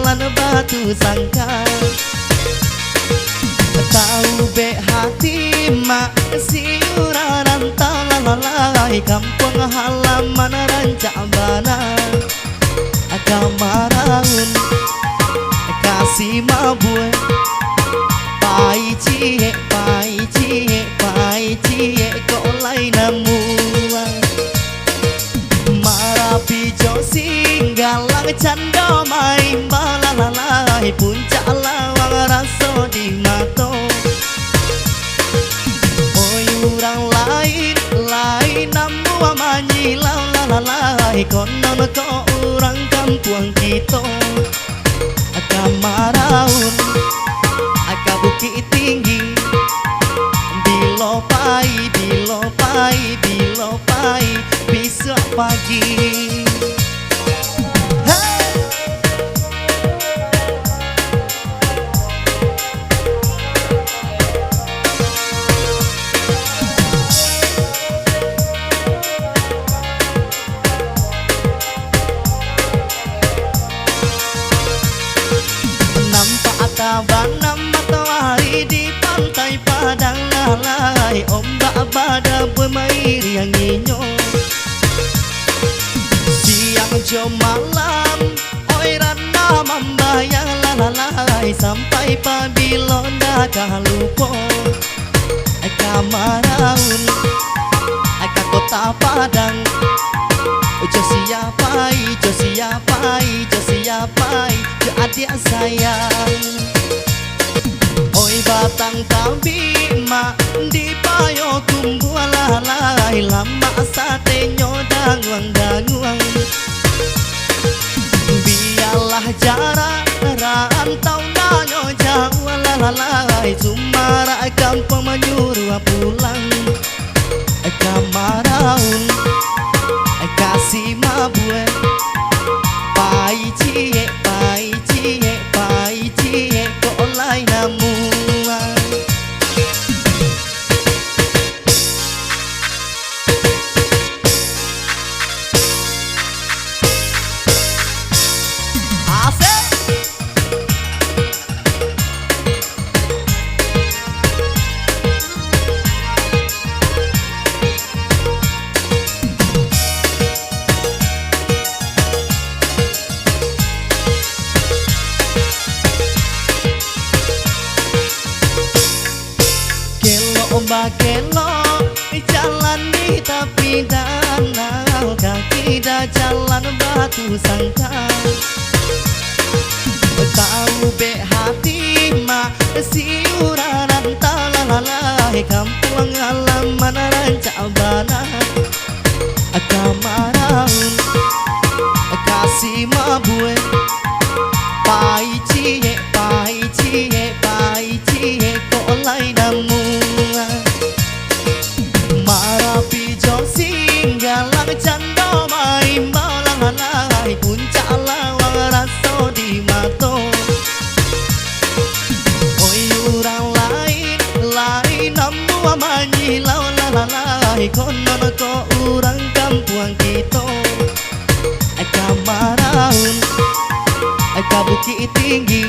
jalan batu sangka. Tahu be hati mak siuraran talalai kampung halaman rancak bana kamaraun kasih mabue pai cie kok lain namuan marapi jo singgalang canda main balalai puncak lawang raso di mato oi urang lain namu amanyi lalai konon ko urang kampung kita kamaraun bukit tinggi bilopai bisa pagi. Banam matahari di pantai Padang lalai ombak badai bermain yang nginyo siang jam malam oi rana membayang lalai sampai pabilonda kalupo kamaraun ka kota Padang jo siapai jo adik sayang oi batang tambi mak di payo kumbu lalai lama sate nyodang danguang biarlah jarak rantau nanyo jauh lalai cumara kampung menyuruh pulang kamaraun kasih mabue pai cie kok lain namuan Bakelo jalan di tapi danau kaki dah jalan batu sangka tahu be hati mak siuraran talalai kampung halaman rancak bana kamaraun kasih mabue pai cie kok lain namuan marapi jo singgalang canda main balalai puncak lawang raso di mato oi urang lain namu amanyi lalai konon ko urang kampung kita kamaraun bukit tinggi